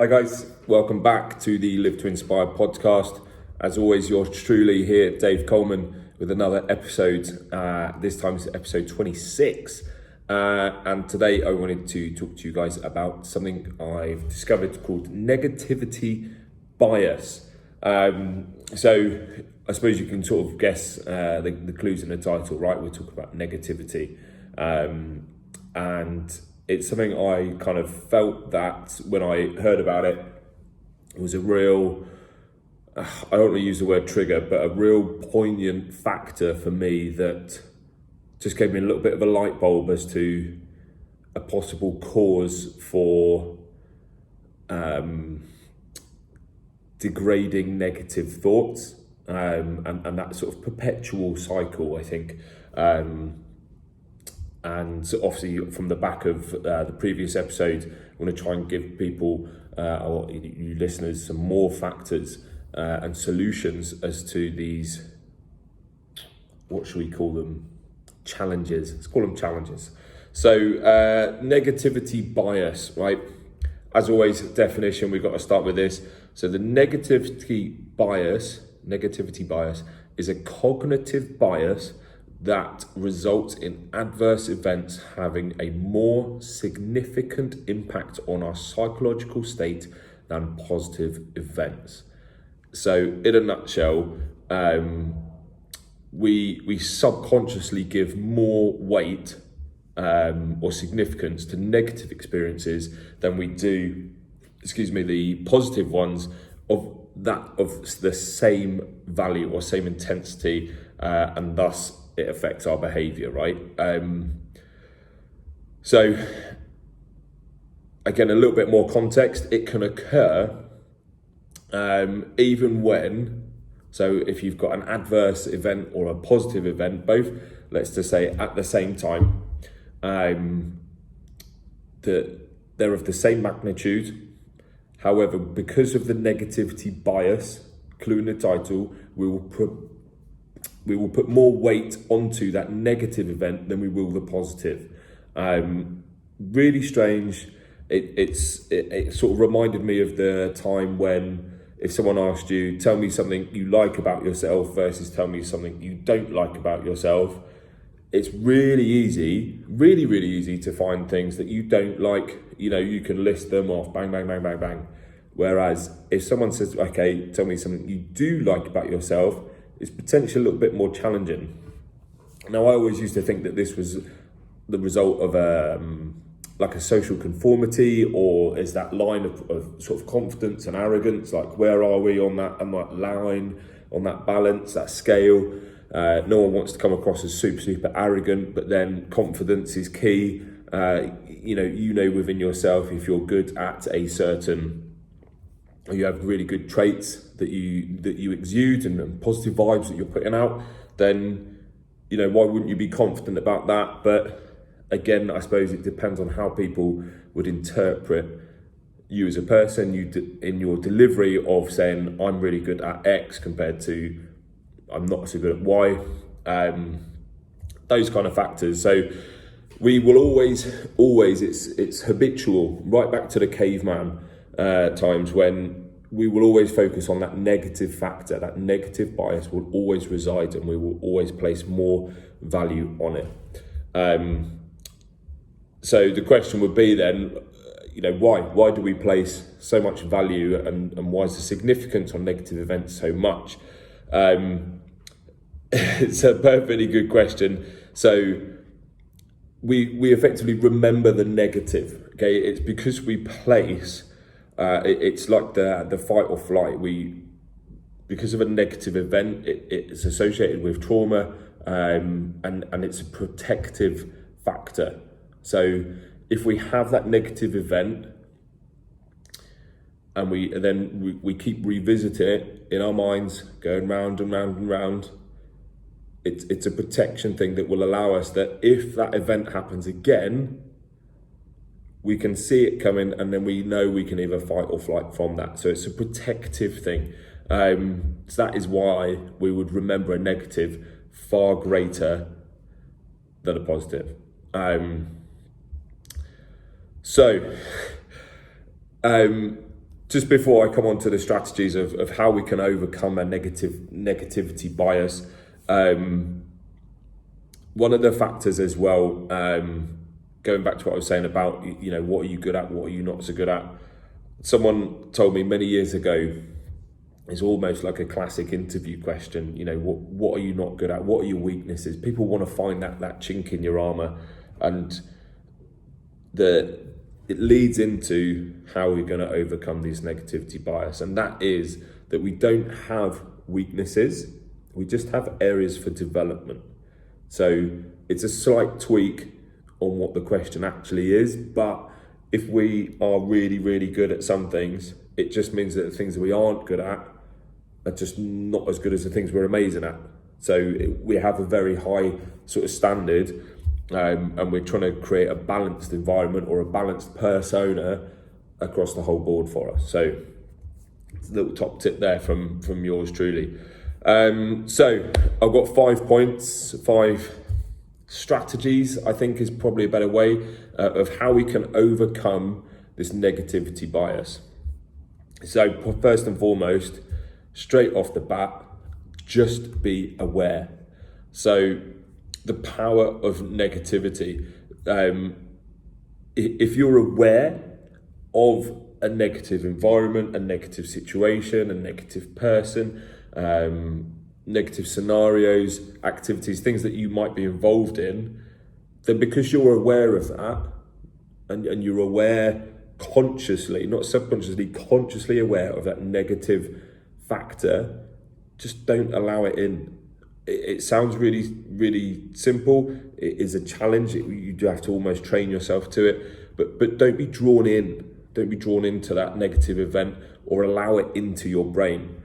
Hi guys, welcome back to the Live to Inspire podcast. As always, yours truly here, Dave Coleman, with another episode. This time it's episode 26. And today I wanted to talk to you guys about something I've discovered called negativity bias. So I suppose you can sort of guess the clues in the title, right? We're talking about negativity. And it's something I kind of felt that when I heard about it, it was a real, I don't want to use the word trigger, but a real poignant factor for me that just gave me a little bit of a light bulb as to a possible cause for degrading negative thoughts and that sort of perpetual cycle, I think. And so obviously from the back of the previous episode, I want to try and give people, or you listeners, some more factors and solutions as to these, what should we call them? Challenges. Let's call them challenges. So negativity bias, right? As always, definition, we've got to start with this. So the negativity bias is a cognitive bias that results in adverse events having a more significant impact on our psychological state than positive events. So in a nutshell, we subconsciously give more weight or significance to negative experiences than we do, the positive ones of the same value or same intensity, and thus it affects our behavior, right? So again, a little bit more context, it can occur even when, so if you've got an adverse event or a positive event, both, let's just say at the same time, that they're of the same magnitude. However, because of the negativity bias, clue in the title, we will put more weight onto that negative event than we will the positive. Really strange. It sort of reminded me of the time when if someone asked you, tell me something you like about yourself versus tell me something you don't like about yourself. It's really easy to find things that you don't like. You can list them off, bang, bang, bang, bang, bang. Whereas if someone says, okay, tell me something you do like about yourself, it's potentially a little bit more challenging. Now, I always used to think that this was the result of like a social conformity, or is that line of sort of confidence and arrogance, like where are we on that line, on that balance, that scale? No one wants to come across as super arrogant, but then confidence is key. You know within yourself if you're good at a certain, or you have really good traits that you exude and positive vibes that you're putting out, then why wouldn't you be confident about that? But again, I suppose it depends on how people would interpret you as a person, in your delivery of saying I'm really good at X compared to I'm not so good at Y, those kind of factors. So we will always, it's habitual, right back to the caveman times, when we will always focus on that negative factor. That negative bias will always reside, and we will always place more value on it. So the question would be then, why do we place so much value, and why is the significance on negative events so much? It's a perfectly good question. So we effectively remember the negative, okay? It's because we place, it's like the fight or flight. Because of a negative event, it's associated with trauma, and it's a protective factor. So if we have that negative event and we keep revisiting it in our minds, going round and round and round, it's a protection thing that will allow us that if that event happens again, we can see it coming, and then we know we can either fight or flight from that. So it's a protective thing. So that is why we would remember a negative far greater than a positive. So just before I come on to the strategies of how we can overcome a negativity bias, one of the factors as well, going back to what I was saying about, what are you good at, what are you not so good at? Someone told me many years ago, it's almost like a classic interview question, what are you not good at? What are your weaknesses? People want to find that chink in your armor, and it leads into how we're going to overcome this negativity bias. And that is that we don't have weaknesses, we just have areas for development. So it's a slight tweak on what the question actually is, but if we are really, really good at some things, it just means that the things that we aren't good at are just not as good as the things we're amazing at. So we have a very high sort of standard, and we're trying to create a balanced environment or a balanced persona across the whole board for us. So it's a little top tip there from yours truly. So I've got 5 points, 5 strategies, I think is probably a better way of how we can overcome this negativity bias. So first and foremost, straight off the bat, just be aware. So the power of negativity, if you're aware of a negative environment, a negative situation, a negative person, negative scenarios, activities, things that you might be involved in, then because you're aware of that, and you're aware consciously, not subconsciously, consciously aware of that negative factor, just don't allow it in. It sounds really, really simple. It is a challenge. You do have to almost train yourself to it, but don't be drawn in. Don't be drawn into that negative event or allow it into your brain.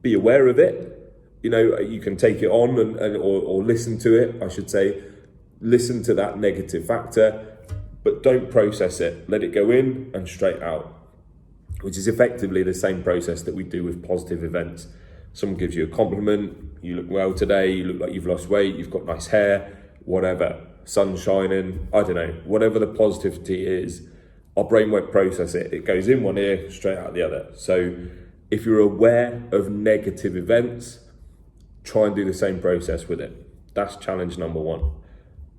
Be aware of it. You can take it on or listen to it, I should say. Listen to that negative factor, but don't process it. Let it go in and straight out, which is effectively the same process that we do with positive events. Someone gives you a compliment, you look well today, you look like you've lost weight, you've got nice hair, whatever, sun shining, I don't know, whatever the positivity is, our brain won't process it. It goes in one ear, straight out the other. So if you're aware of negative events, try and do the same process with it. That's challenge number 1.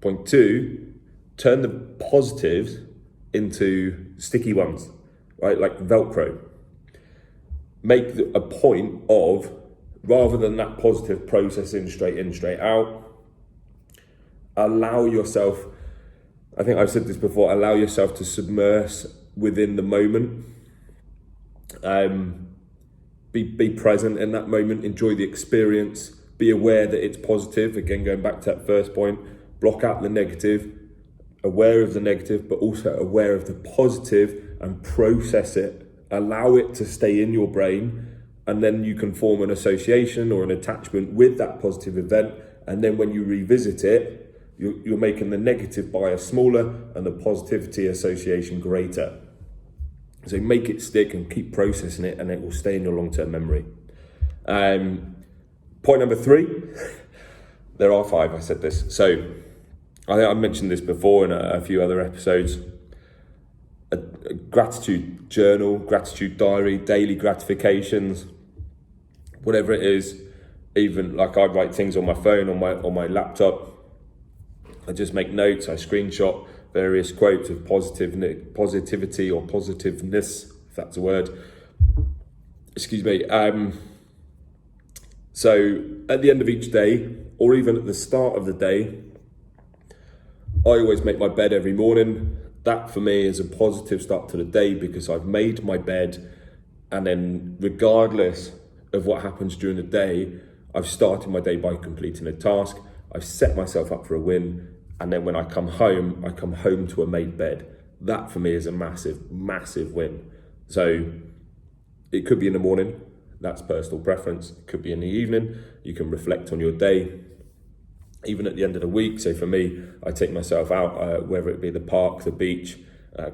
Point 2, turn the positives into sticky ones, right? Like Velcro. Make a point of, rather than that positive processing straight in, straight out, allow yourself, I think I've said this before, allow yourself to submerge within the moment. Be present in that moment, enjoy the experience, be aware that it's positive. Again, going back to that first point, block out the negative, aware of the negative, but also aware of the positive, and process it. Allow it to stay in your brain, and then you can form an association or an attachment with that positive event. And then when you revisit it, you're making the negative bias smaller and the positivity association greater. So make it stick and keep processing it, and it will stay in your long-term memory. Point number 3, there are 5, I said this. So I think I mentioned this before in a few other episodes. A gratitude journal, gratitude diary, daily gratifications, whatever it is. Even like I write things on my phone, on my laptop. I just make notes, I screenshot various quotes of positivity or positiveness, if that's a word. Excuse me. So at the end of each day, or even at the start of the day, I always make my bed every morning. That for me is a positive start to the day, because I've made my bed, and then regardless of what happens during the day, I've started my day by completing a task. I've set myself up for a win. And then when I come home to a made bed. That for me is a massive, massive win. So it could be in the morning, that's personal preference. It could be in the evening, you can reflect on your day. Even at the end of the week, so for me, I take myself out, whether it be the park, the beach,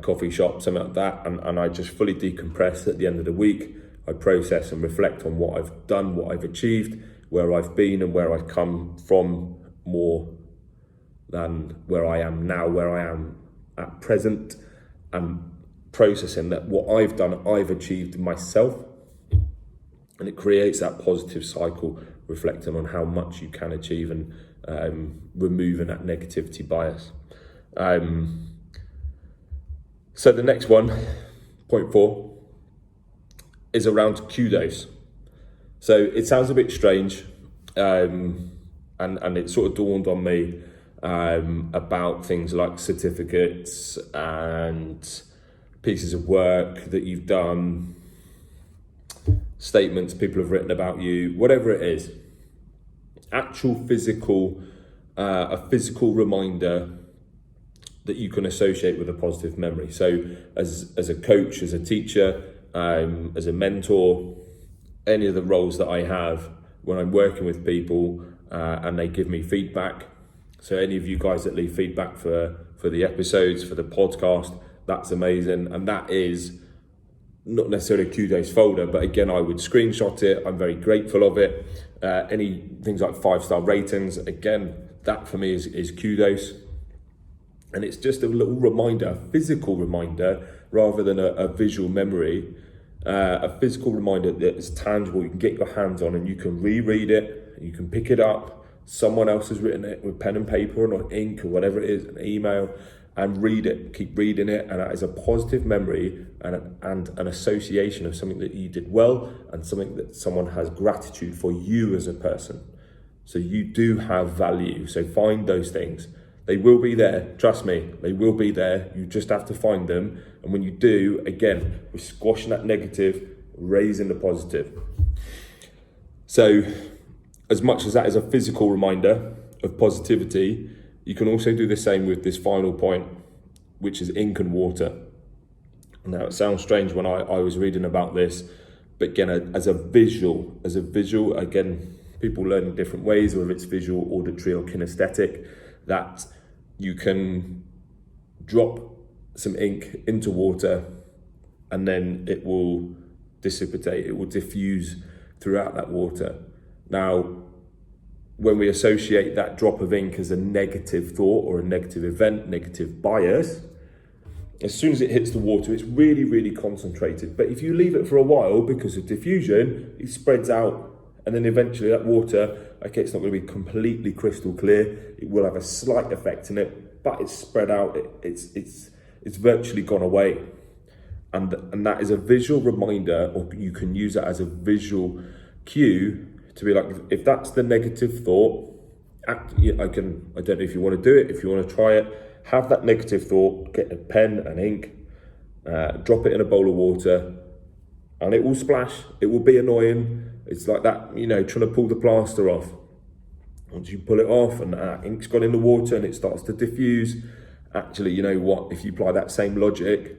coffee shop, something like that, and I just fully decompress at the end of the week. I process and reflect on what I've done, what I've achieved, where I've been and where I've come from, more than where I am now, where I am at present, and processing that what I've done, I've achieved myself. And it creates that positive cycle, reflecting on how much you can achieve and removing that negativity bias. So the next one, point 4, is around kudos. So it sounds a bit strange, and it sort of dawned on me about things like certificates and pieces of work that you've done, statements people have written about you, whatever it is. Actual physical, a physical reminder that you can associate with a positive memory. So as a coach, as a teacher, as a mentor, any of the roles that I have when I'm working with people and they give me feedback. So any of you guys that leave feedback for the episodes, for the podcast, that's amazing. And that is not necessarily a kudos folder, but again, I would screenshot it. I'm very grateful of it. Any things like 5-star ratings, again, that for me is kudos. And it's just a little reminder, a physical reminder, rather than a visual memory, a physical reminder that is tangible, you can get your hands on and you can reread it, you can pick it up. Someone else has written it with pen and paper and on ink or whatever it is, an email, and read it, keep reading it. And that is a positive memory and an association of something that you did well and something that someone has gratitude for you as a person. So you do have value. So find those things. They will be there, trust me, they will be there. You just have to find them. And when you do, again, we're squashing that negative, raising the positive. So as much as that is a physical reminder of positivity, you can also do the same with this final point, which is ink and water. Now it sounds strange when I was reading about this, but again, as a visual, again, people learn in different ways, whether it's visual, auditory or kinesthetic, that you can drop some ink into water and then it will dissipate, it will diffuse throughout that water. Now, when we associate that drop of ink as a negative thought or a negative event, negative bias, as soon as it hits the water, it's really, really concentrated. But if you leave it for a while, because of diffusion, it spreads out. And then eventually that water, okay, it's not going to be completely crystal clear. It will have a slight effect in it, but it's spread out. It's virtually gone away. And that is a visual reminder, or you can use it as a visual cue to be like, if that's the negative thought, I don't know if you want to do it, if you want to try it, have that negative thought, get a pen and ink, drop it in a bowl of water, and it will splash. It will be annoying. It's like that, trying to pull the plaster off. Once you pull it off and ink's gone in the water and it starts to diffuse, actually, you know what? If you apply that same logic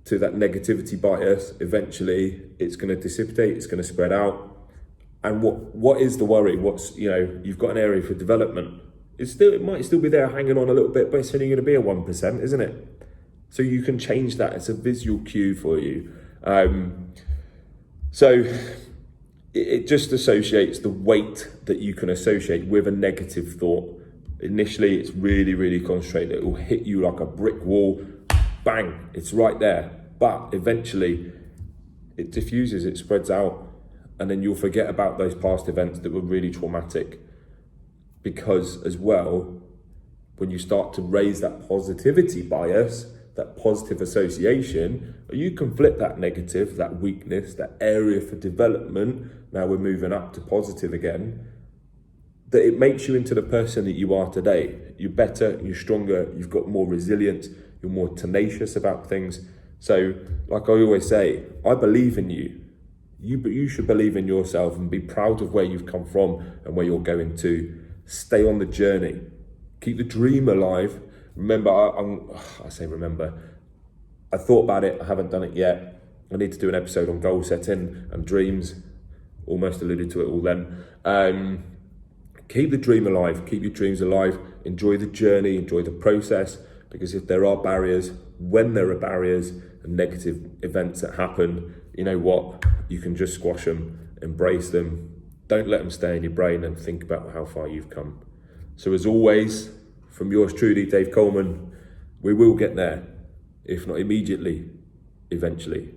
to that negativity bias, eventually it's going to dissipate, it's going to spread out. And what is the worry? You've got an area for development. It might still be there hanging on a little bit, but it's only going to be a 1%, isn't it? So you can change that. It's a visual cue for you. So it just associates the weight that you can associate with a negative thought. Initially, it's really, really concentrated. It will hit you like a brick wall. Bang, it's right there. But eventually, it diffuses, it spreads out. And then you'll forget about those past events that were really traumatic. Because as well, when you start to raise that positivity bias, that positive association, you can flip that negative, that weakness, that area for development. Now we're moving up to positive again. That it makes you into the person that you are today. You're better, you're stronger, you've got more resilience, you're more tenacious about things. So, like I always say, I believe in you. You should believe in yourself and be proud of where you've come from and where you're going to. Stay on the journey. Keep the dream alive. Remember, I thought about it, I haven't done it yet. I need to do an episode on goal setting and dreams. Almost alluded to it all then. Keep the dream alive, keep your dreams alive. Enjoy the journey, enjoy the process. Because if there are barriers, when there are barriers and negative events that happen, you know what? You can just squash them, embrace them. Don't let them stay in your brain and think about how far you've come. So as always, from yours truly, Dave Coleman, we will get there. if not immediately, eventually.